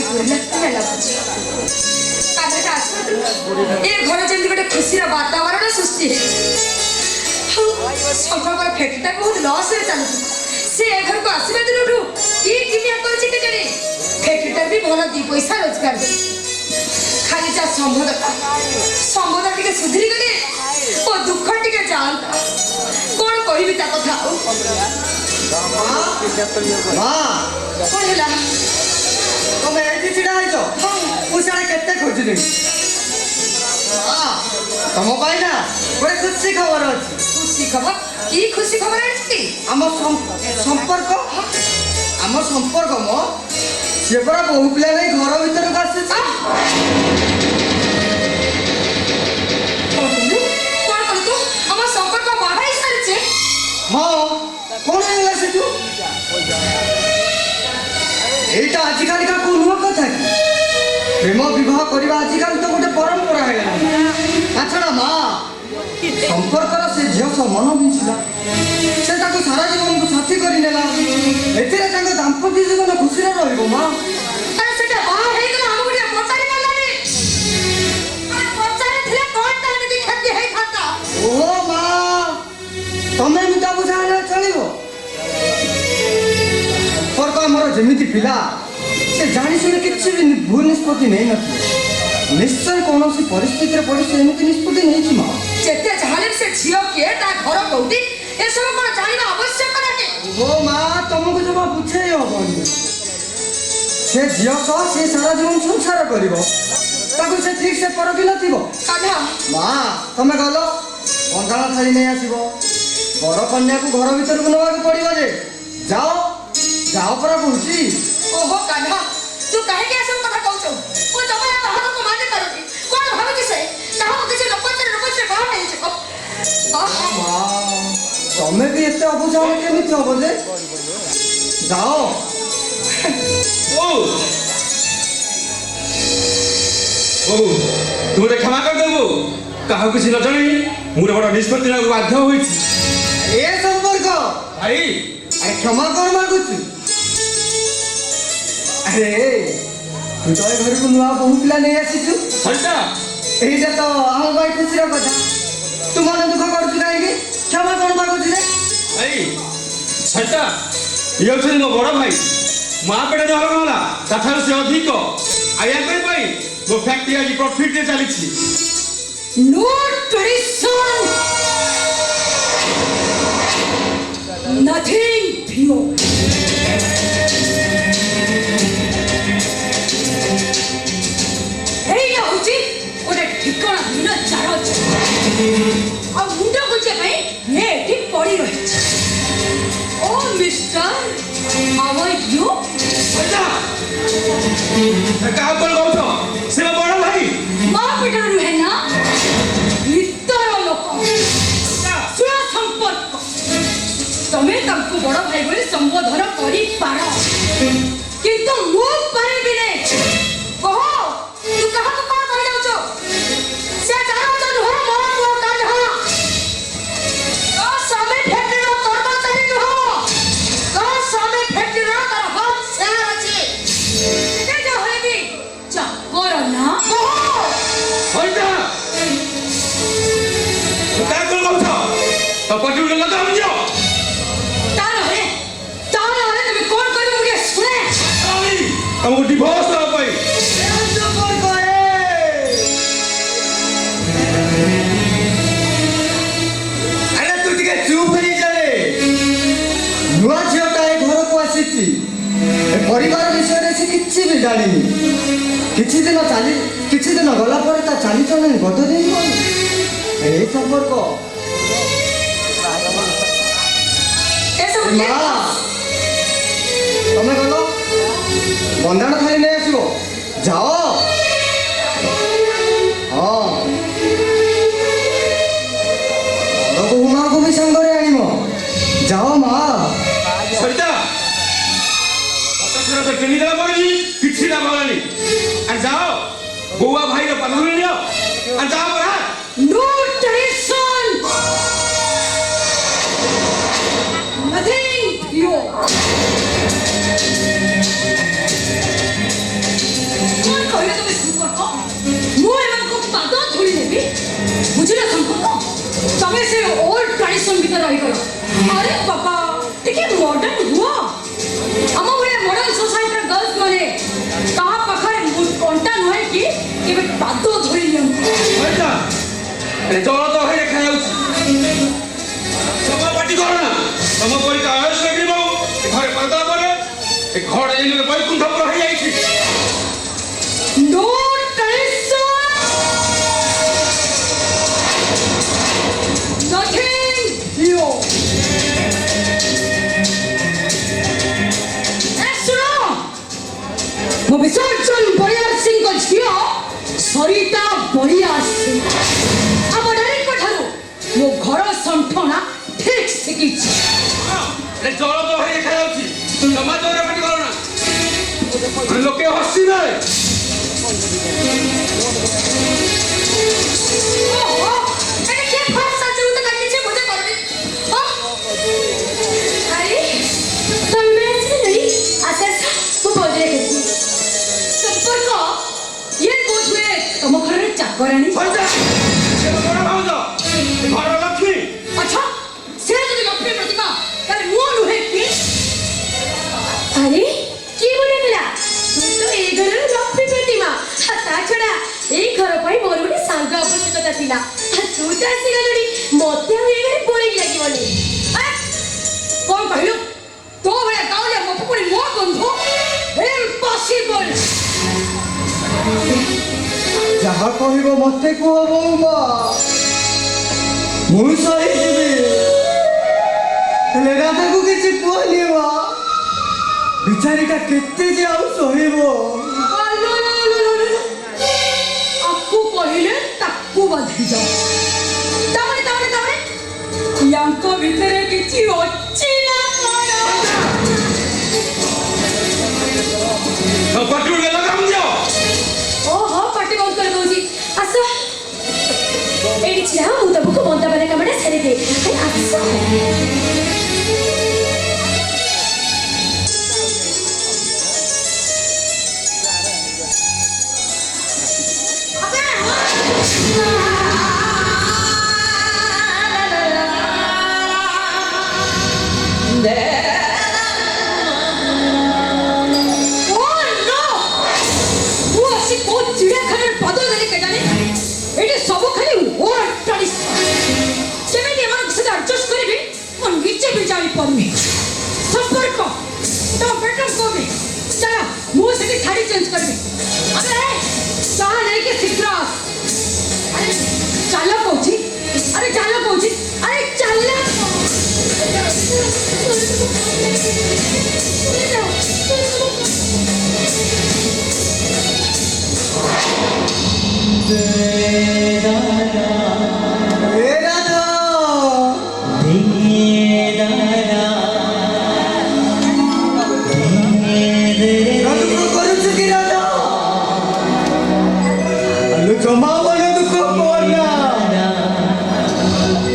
ପରିଣତ ହେଲା ବୁଝି କାମଟା ଆସନ୍ତୁ ଏ ଘର ଯେମିତି ଗୋଟେ ଖୁସିର ବାତାବରଣ ସୃଷ୍ଟି ସମ୍ପର୍କର ଫ୍ୟାକ୍ଟ୍ରିଟା ବହୁତ ଲସ୍ରେ ଚାଲୁଥିଲା ସେ ଏ ଘରକୁ ଆସିବା ଦିନଠୁ କି କିମିଆ କରୁଛି କେଜାଣି ଫ୍ୟାକ୍ଟ୍ରିଟା ବି ଭଲ ଦି ପଇସା ରୋଜଗାର କରୁଛି ଖାଲି ଯା ସମ୍ବଦ ଟିକେ ସୁଧୁରି ଗଲେ ଓ ଦୁଃଖ ଟିକେ ଯାଆନ୍ତା କଣ କହିବି ତା କଥା ଆଉ କଣ ହେଲା ତମେ ଏଇଠି ଛିଡ଼ା ହେଇଛ ମୁଁ ସିଆଡ଼େ କେତେ ଖୋଜିଲି ତମ ପାଇଁ ନା ଗୋଟେ ଖୁସି ଖବର ଅଛି ଖୁସି ଖବର କି ଖୁସି ଖବର ଅଛି ଆମ ସମ୍ପର୍କ ମୋ ସେ ପରା ବହୁ ପିଲା ନେଇ ଘର ଭିତରକୁ ଆସିଛି हाँ कौन है सेठू एटा आजिकालिका को नुआ कथा कि प्रेम विवाह करबा आजिकाल तो गोटे परंपरा है आछड़ा मां संपर्कर से झियो स मन बिछला से ताको सारा जीवन को साथी करि नेला एतिरे संग दाम्पत्य जीवन खुशी रे रहइबो मां अरे सेटा बाहर हे गेला हम गुडिया पचारी मालानी अरे पचारी थिले कोन ताने दी खेती हे खाता ओ मां तमे मुता बुझाले चलिबो पर को हमर जेमिति पिला से जानि सुनि किछि भी भूल निष्पत्ति नै नथि निश्चय कोनोसी परिस्थिति रे पड़ी से एमिति निष्पत्ति नै छि मां जेते जाले से छियो के ता घर कोठी ए सब कोन जानिबा आवश्यक नाही ओ मां तुमको जमा पूछे होबनी से झियो सो से सारा जीवन संसार करिवो ताको से ठीक से परखि नथिबो कान्हा मां तमे गलो बंगाला थाली नै आसीबो बड़ कन्या को घर भीतर को नवा पड़िबो जे जाओ जाओ पर कहूची ओहो कान्हा तू काहे के सब कथा कहू ओ जमा बाहर को माने करती कोन भाबे से काहो किछ लोकचरे बाहर नहीं छको मां तमे भी एते अबुझाव केमिति हबो जे जाओ ओ तू रे क्षमा कर देबो काहो किछ न जणी मुरे बड़ निष्पत्ति लागू बाध्य होइछि ए संपर्क भाई अरे क्षमा कर मागुची अरे तू तो घर को नुआ बहु पिला नहीं आसीछु हटा एही जे तो हम भाई खुशी रो कथा तू मन दुख करछु काहे कि क्षमा कर मागुची रे भाई हटा ये छन मो बड़ भाई मां पेटे न होला तथार से अधिक आया कर भाई वो फैक्ट्री आज प्रॉफिट रे चली छी note tradition nothing pure hey ya hoji oda ठिकाना बिना चारो आ मुंडा गुजे भाई ये ठीक पड़ी रही ओ मिस्टर how are you हटा का कर गौ से बड़ भाई मां बेटा रुहे ना नित्तर लोक सुरा संपर्क तमे तमको बड़ भाई बोली संबोधन करी पार किंतु मु परिबि नै कहो तू कहा को कौन कहि जाउ छो से जानो तो नुह मोर को कान्हा तो सामे फैक्ट्री रो कर्मचारी नुह तो सामे फैक्ट्री रो तर हम शेयर अछि के जो होइबी चक्कर ना कहो हटा का कर गौ तो पटू लगा हम जो हमको डिवोर्स ना पाई संपर्क अरे तू टिके चुप ही जाए नुआ झियोटा ए घर को आसीची ए परिवार विषय रे से किछि भी जानिनी किछि दिन गला पर ता चाली चलन बदल देई ए संपर्क ए सब मां तमे गलो बंधाण थाली नहीं आसो जाओ हाँ बहु माँ को भी संगे आनिम जाओ माँ सरिता तो किनी देला पड़ी किछि ना भलानी आ जाओ बुआ भाई रो पधर लियो आ जाओ बरा नो ट्रेडिशन nothing pure से ओल्ड ट्रेडिशन भीतर रही गला अरे बाबा टिके मॉडर्न हुआ हम भले मॉडर्न सोसाइटी गर्ल्स माने कहा पाखरे कंटा नहे कि केबे पाद धोई नियम সৈতা এ জল তো হয়ে দেখা যাচ্ছে তোমার পার্টি করো না তোমার পরিকা আয়স লাগি বাবু ঘরে পর্দা পরে এ ঘর এই বৈকুণ্ঠ হয়ে যাইছি नो ट्रेडिशन नथिंग हियर ମୋ ବିସର୍ଜନ ବଳିଆର ସିଂଙ୍କ ଝିଅ ସରିତା ବଳିଆର ସିଂ ଆମ ଡାଇରେକ୍ଟଙ୍କ ଠାରୁ ମୋ ଘର ସଣ୍ଠଣା ଠିକ୍ ଶିଖିଛି ଏ ଜଳ ତ ହয়ে দেখা যাচ্ছে জমা জোরে পার্টি করো না লোকে হসিবে ओहो এটা কে ফাস সাথে উতে কাটিছে বুঝে করবে আরে তুমি বেশি আচ্ছা ମୁଁ ବଦଳେ କେତେ ସମ୍ପର୍କ ଇଏ ବୋଧହୁଏ ତମ ଘରର ଚାକରାଣୀ সৈতা এ বড় ভাউজ ঘর লক্ষ্মী আচ্ছা সে যদি লক্ষ্মী প্রতিমা তাহলে ମୁଁ ନୁହେଁ କି আরে কি বলে গেলা তুই তো এই ঘরের লক্ষ্মী প্রতিমা আর তাছাড়া এই ঘর ପାଇଁ ମୋର ଗୋଟେ ସାଙ୍ଗ ଆବଶ୍ୟକତା ଥିଲା আর ତୁ ତ ଆସିଗଲୁଣି ମତେ ଆଉ ଏ ଘରେ ବୋରିଂ ଲାଗିବନି କଣ କହିଲୁ ତୋ ଭଳିଆ ଗାଉଲିଆ ମୋ ପୁଣି ମୋ ବନ୍ଧୁ ଇମ୍ପସିବଲ ଯାହା କହିବ ମତେ କୁହ ବୋଉମା ମୁଁ ସହିଯିବି ହେଲେ ରାଧାକୁ କିଛି କୁହନି ମା ବିଚାରୀଟା କେତେ ଯେ ଆଉ ସହିବ ଆକୁ କହିଲେ ତାକୁ ବାଧି ଯାଅ ତାମାନେ ୟାଙ୍କ ଭିତରେ କିଛି ଅଛି ନା କଣ ପାର୍ଟି করে লাগাম যাও ଓହୋ ପାଟି ବନ୍ଦ କରି ଦଉଛି ଆସ ଏଇଠି ଛିଡ଼ା ମୁଁ ତମକୁ ବନ୍ଦାବନା କାମଟା ସାରିଦିଏ ଆସ ସବୁ ଖାଲି ଓଲ୍ଡ ଟ୍ରାଡିସନ ସେମିତି ଏମାନଙ୍କ ସହିତ ଆଡଜଷ୍ଟ କରିବି ମୁଁ ନିଜେ ବି ଜାଣିପାରୁନି ସମ୍ପର୍କ ତମ ବେଟର କୋବି ଚାଲ ମୁଁ ସେଠି ଶାଢ଼ୀ ଚେଞ୍ଜ କରିବି ଆରେ ଚାହା ନେଇକି ଶୀଘ୍ର ଆସ ଆରେ ଚାଲ କହୁଛି ଆରେ ଚାଲ କହୁଛି ଆରେ ଚାଲ ଏ ରାଧା ଦୁଃଖ କରୁଛୁ କି ରାଧା ଆଲୁ ଜମା ମନ ଦୁଃଖ କରନା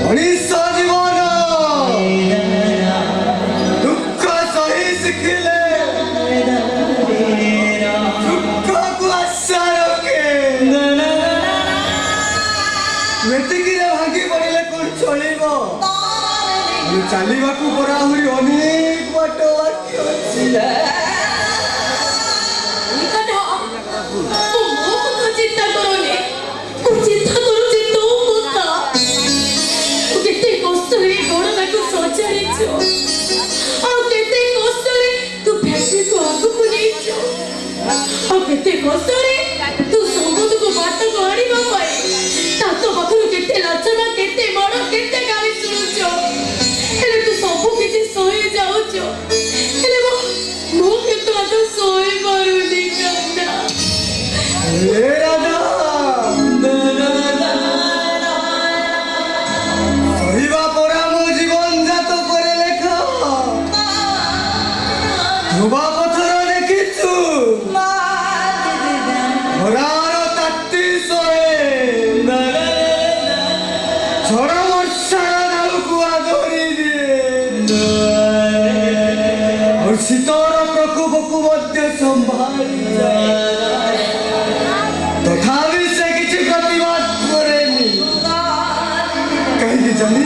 ମଣିଷ ଜୀବନ ଦୁଃଖ ସହି ଶିଖିଲେ ଦୁଃଖକୁ ଆଶା ରଖେ ଏତିକିରେ ଭାଙ୍ଗି ପଡ଼ିଲେ କଣ ଚଳିବ ଚାଲିବାକୁ ପରା ଆହୁରି ଅନେକ ବାଟ ବାକି ଅଛି ଚିନ୍ତା କରୁନି ମୁଁ ଚିନ୍ତା କରୁଛି ତୋ କଥା କେତେ କଷ୍ଟରେ ଗୋଡ଼ ତାକୁ ସଜାଡ଼ିଛୁ ଆଉ କେତେ କଷ୍ଟରେ ତୁ ଫ୍ୟାକ୍ଟ୍ରିକୁ ଆଗକୁ ନେଇଛୁ ଆଉ କେତେ କଷ୍ଟରେ ତୁ ସମ୍ପଦକୁ ବାଟକୁ ଆଣିବା ପାଇଁ ତାଙ୍କ ପାଖରୁ କେତେ ଲାଞ୍ଚନା କେତେ ବଡ଼ କେତେ ଗାଳି ଶୁଣୁଛୁ ହେଲେ ତୁ ସବୁ କିଛି ସହି ଯାଉଛୁ ହେଲେ ମୁଁ କିନ୍ତୁ ଆଦୌ ସହି ପାରୁନି କାନ୍ନା ଏ ରାଧା ସହିବା ପରା ମୋ ଜୀବନ ଜାତ ପରେ ଲେଖା ଧ୍ରୁବା ପଥର ଦେଖିଛୁ ଖରାର ତାତି ସହେ ଝଡ଼ ବର୍ଷାର ଢାଳକୁ ଆଦରି ଦିଏ ଆଉ ଶୀତର ପ୍ରକୋପକୁ ମଧ୍ୟ ସମ୍ଭାଳି ତଥାପି ସେ କିଛି ପ୍ରତିବାଦ କରେନି କାହିଁକି ଜାଣି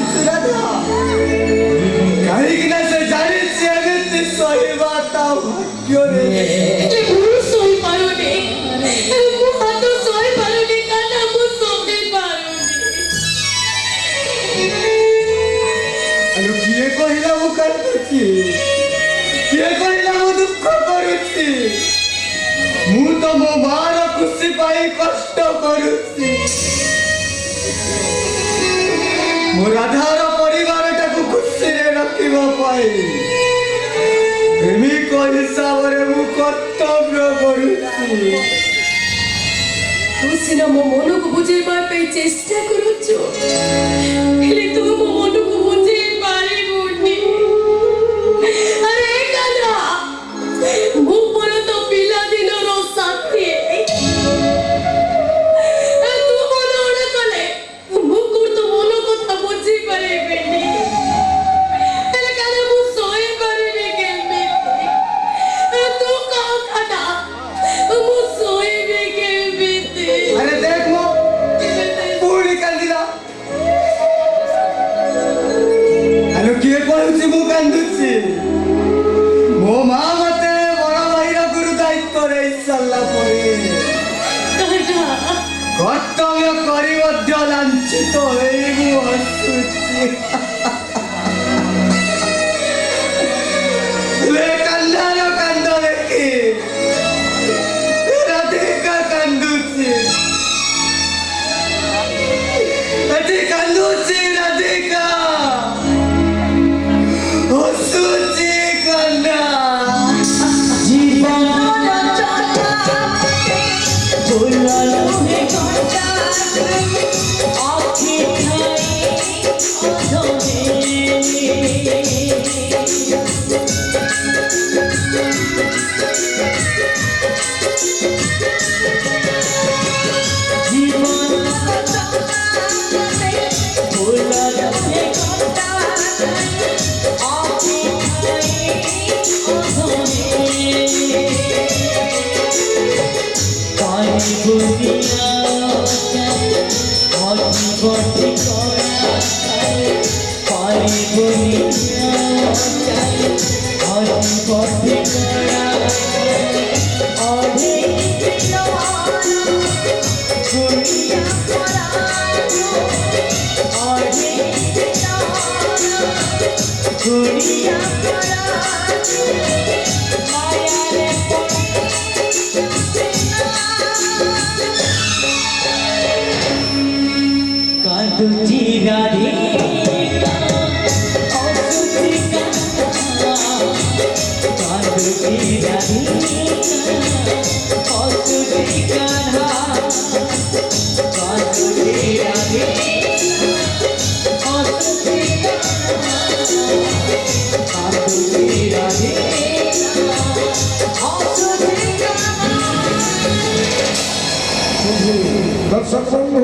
ତ ମୋ ମାର ଖୁସି ପାଇଁ କଷ୍ଟ କରୁଛି। ମୋ ରାଧାର ପରିବାରଟାକୁ ଖୁସିରେ ରଖିବା ପାଇଁ ପ୍ରେମିକ ହିସାବରେ ମୁଁ କର୍ତ୍ତବ୍ୟ କରୁଛି। ତୁ ସିନା ମୋ ମନକୁ ବୁଝେଇବା ପାଇଁ ଚେଷ୍ଟା କରୁଛୁ, ହେଲେ ତୁ ମୋ ମନକୁ ବୁଝେଇ ପାରିବୁନି। ଆରେ କାହ୍ନା, ମୁଁ ମୋର ତ ପିଲାଦିନର ସାଥୀ। ତୁ ମନ ଅଣା କଲେ ମୁଁ କୋଉ ତ ମନ କଥା ବୁଝି ପାରିବିନି। ହେଲେ କାହ୍ନା, ମୁଁ ସହି ପାରିବି କେମିତି? ତୁ କହ କାହ୍ନା, ମୁଁ ସହିବି କେମିତି? ଆରେ ଦେଖ ମୋ ପୁଣି କାନ୍ଦିଲା। ଆଲୋ କିଏ କହୁଛି ମୁଁ କାନ୍ଦୁଛି? ମୋ ମା ମତେ ବଡ ଭାଇର ଗୁରୁ ଦାୟିତ୍ୱ ଦେଇ ସାରିଲା ପରେ କର୍ତ୍ତବ୍ୟ କରି ମଧ୍ୟ ଲାଞ୍ଛିତ ହେଇ ମୁଁ ହସୁଛି। ହେଲେ କାନ୍ଦାର କାନ୍ଦ ଦେଖି ରାଧିକା କାନ୍ଦୁଛି। ଏଠି କାନ୍ଦୁଛି ରାଧିକା, ହସୁଛି କାନ୍ନା। দর্শক বন্ধু